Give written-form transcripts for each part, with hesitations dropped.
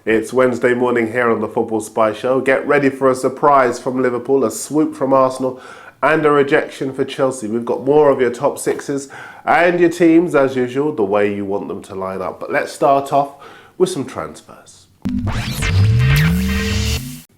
It's Wednesday morning here on the Football Spy Show. Get ready for a surprise from Liverpool, a swoop from Arsenal, and a rejection for Chelsea. We've got more of your top sixes and your teams, as usual, the way you want them to line up. But let's start off with some transfers.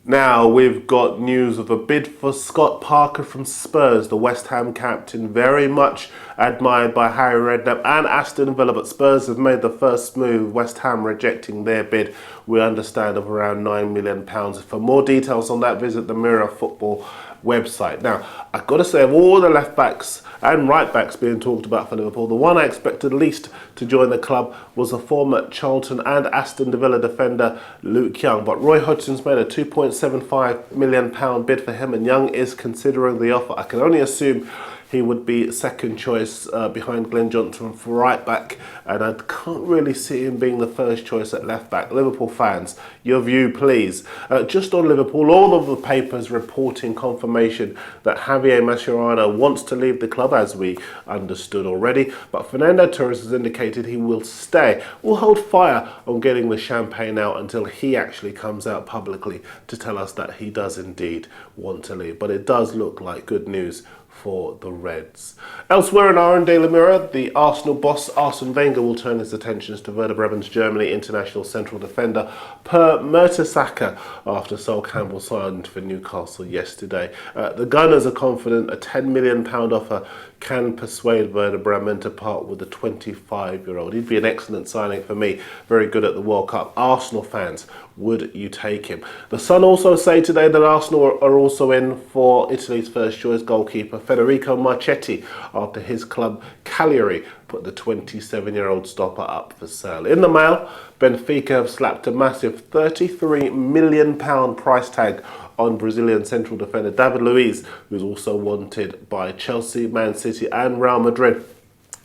Now, we've got news of a bid for Scott Parker from Spurs, the West Ham captain, very much admired by Harry Redknapp and Aston Villa, but Spurs have made the first move, West Ham rejecting their bid, we understand, of around £9 million. For more details on that, visit the Mirror Football website. Now, I've got to say, of all the left backs and right backs being talked about for Liverpool, the one I expected least to join the club was a former Charlton and Aston Villa defender Luke Young, but Roy Hodgson's made a £2.75 million bid for him, and Young is considering the offer. I can only assume he would be second choice behind Glenn Johnson for right back, and I can't really see him being the first choice at left back. Liverpool fans, your view please. Just on Liverpool, all of the papers reporting confirmation that Javier Mascherano wants to leave the club, as we understood already, but Fernando Torres has indicated he will stay. We'll hold fire on getting the champagne out until he actually comes out publicly to tell us that he does indeed want to leave, but it does look like good news for the Reds. Elsewhere in our Daily Mirror, the Arsenal boss Arsene Wenger will turn his attentions to Werder Bremen's Germany international central defender Per Mertesacker after Sol Campbell signed for Newcastle yesterday. The Gunners are confident a £10 million offer can persuade Werder Bremen to part with the 25-year-old. He'd be an excellent signing for me, very good at the World Cup. Arsenal fans, would you take him? The Sun also say today that Arsenal are also in for Italy's first choice goalkeeper Federico Marchetti after his club Cagliari put the 27-year-old stopper up for sale. In the Mail, Benfica have slapped a massive £33 million price tag on Brazilian central defender David Luiz, who's also wanted by Chelsea, Man City and Real Madrid.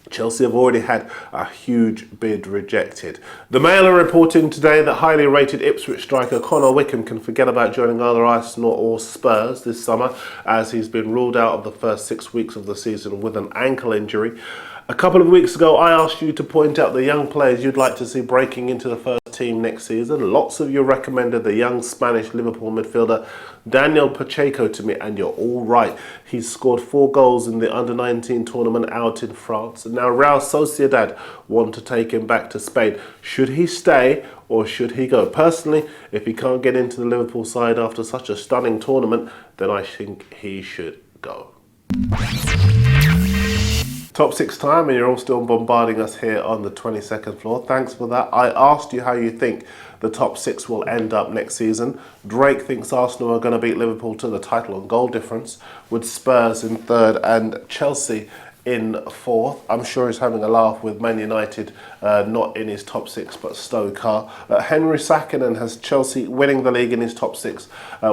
Chelsea have already had a huge bid rejected. The Mail are reporting today that highly rated Ipswich striker Connor Wickham can forget about joining either Arsenal or Spurs this summer, as he's been ruled out of the first 6 weeks of the season with an ankle injury. A couple of weeks ago, I asked you to point out the young players you'd like to see breaking into the first team next season. Lots of you recommended the young Spanish Liverpool midfielder Daniel Pacheco to me, and you're all right. He's scored 4 goals in the under-19 tournament out in France, and now Real Sociedad want to take him back to Spain. Should he stay or should he go? Personally, if he can't get into the Liverpool side after such a stunning tournament, then I think he should go. Top 6 time, and you're all still bombarding us here on the 22nd floor. Thanks for that. I asked you how you think the top 6 will end up next season. Drake thinks Arsenal are going to beat Liverpool to the title on goal difference, with Spurs in 3rd and Chelsea in 4th. I'm sure he's having a laugh with Man United not in his top 6 but Stoke are. Henry Sakinen has Chelsea winning the league in his top 6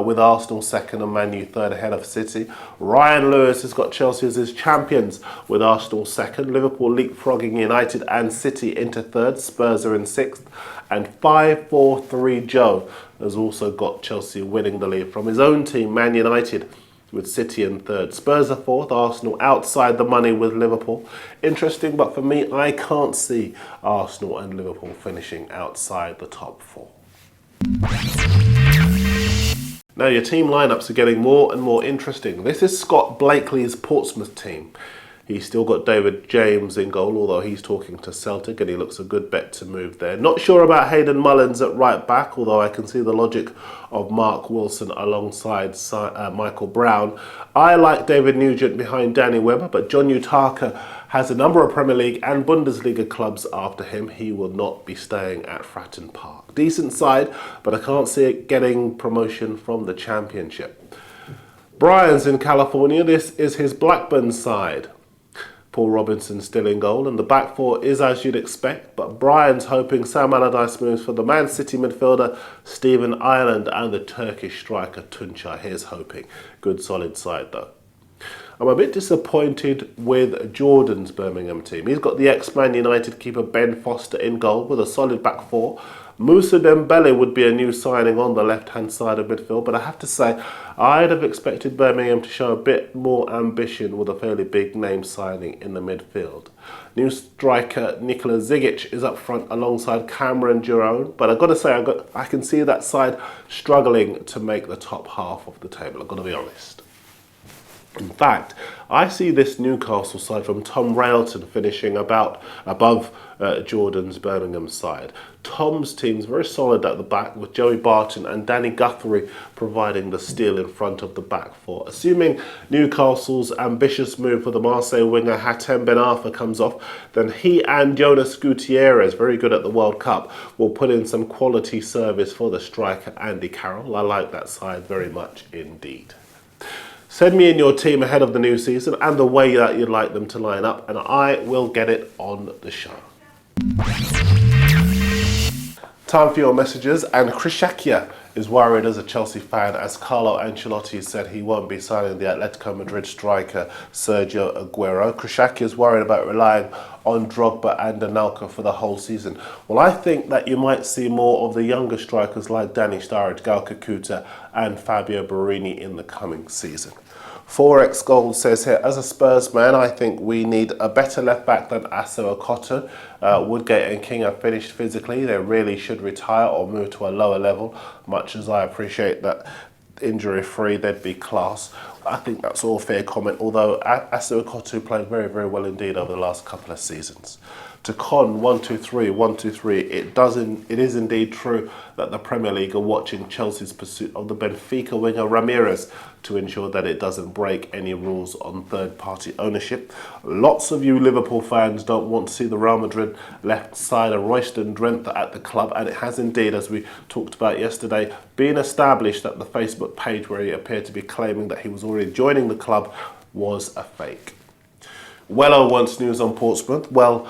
with Arsenal 2nd and Man U 3rd ahead of City. Ryan Lewis has got Chelsea as his champions with Arsenal 2nd. Liverpool leapfrogging United and City into 3rd. Spurs are in 6th. And 5-4-3 Joe has also got Chelsea winning the league from his own team, Man United, with City in 3rd. Spurs are 4th, Arsenal outside the money with Liverpool. Interesting, but for me, I can't see Arsenal and Liverpool finishing outside the top 4. Now, your team lineups are getting more and more interesting. This is Scott Blakely's Portsmouth team. He's still got David James in goal, although he's talking to Celtic and he looks a good bet to move there. Not sure about Hayden Mullins at right back, although I can see the logic of Mark Wilson alongside Michael Brown. I like David Nugent behind Danny Webber, but John Utaka has a number of Premier League and Bundesliga clubs after him. He will not be staying at Fratton Park. Decent side, but I can't see it getting promotion from the Championship. Brian's in California. This is his Blackburn side. Paul Robinson still in goal, and the back 4 is as you'd expect, but Brian's hoping Sam Allardyce moves for the Man City midfielder Stephen Ireland and the Turkish striker Tunçay. Here's hoping. Good solid side though. I'm a bit disappointed with Jordan's Birmingham team. He's got the ex-Man United keeper Ben Foster in goal with a solid back four. Moussa Dembele would be a new signing on the left-hand side of midfield, but I have to say, I'd have expected Birmingham to show a bit more ambition with a fairly big name signing in the midfield. New striker Nikola Zigic is up front alongside Cameron Jerome, but I've got to say, I can see that side struggling to make the top half of the table, I've got to be honest. In fact, I see this Newcastle side from Tom Railton finishing above Jordan's Birmingham side. Tom's team's very solid at the back, with Joey Barton and Danny Guthrie providing the steel in front of the back four. Assuming Newcastle's ambitious move for the Marseille winger Hatem Ben Arfa comes off, then he and Jonas Gutierrez, very good at the World Cup, will put in some quality service for the striker Andy Carroll. I like that side very much indeed. Send me in your team ahead of the new season and the way that you'd like them to line up, and I will get it on the show. Time for your messages, and Krishakia is worried as a Chelsea fan as Carlo Ancelotti said he won't be signing the Atletico Madrid striker Sergio Aguero. Krishakia is worried about relying on Drogba and Anelka for the whole season. Well, I think that you might see more of the younger strikers like Danny Sturridge, Gal Kakuta and Fabio Borini in the coming season. 4x Gold says here, as a Spurs man, I think we need a better left back than Asso Okoto. Woodgate and King are finished physically. They really should retire or move to a lower level. Much as I appreciate that injury-free, they'd be class. I think that's all fair comment, although Asso Okoto played very, very well indeed over the last couple of seasons. To Con 123, it is indeed true that the Premier League are watching Chelsea's pursuit of the Benfica winger Ramirez to ensure that it doesn't break any rules on third-party ownership. Lots of you Liverpool fans don't want to see the Real Madrid left side of Royston Drenthe at the club, and it has indeed, as we talked about yesterday, been established that the Facebook page where he appeared to be claiming that he was already joining the club was a fake. Wello wants news on Portsmouth. Well,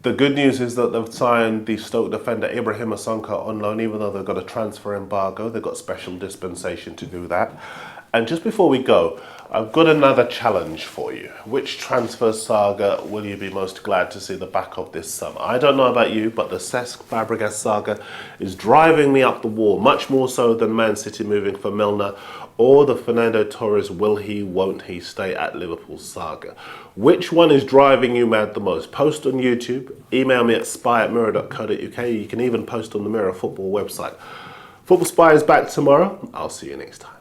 the good news is that they've signed the Stoke defender Ibrahim Sonko on loan, even though they've got a transfer embargo. They've got special dispensation to do that. And just before we go, I've got another challenge for you. Which transfer saga will you be most glad to see the back of this summer? I don't know about you, but the Cesc Fabregas saga is driving me up the wall, much more so than Man City moving for Milner or the Fernando Torres will he, won't he stay at Liverpool saga. Which one is driving you mad the most? Post on YouTube, email me at spy@mirror.co.uk. You can even post on the Mirror Football website. Football Spy is back tomorrow. I'll see you next time.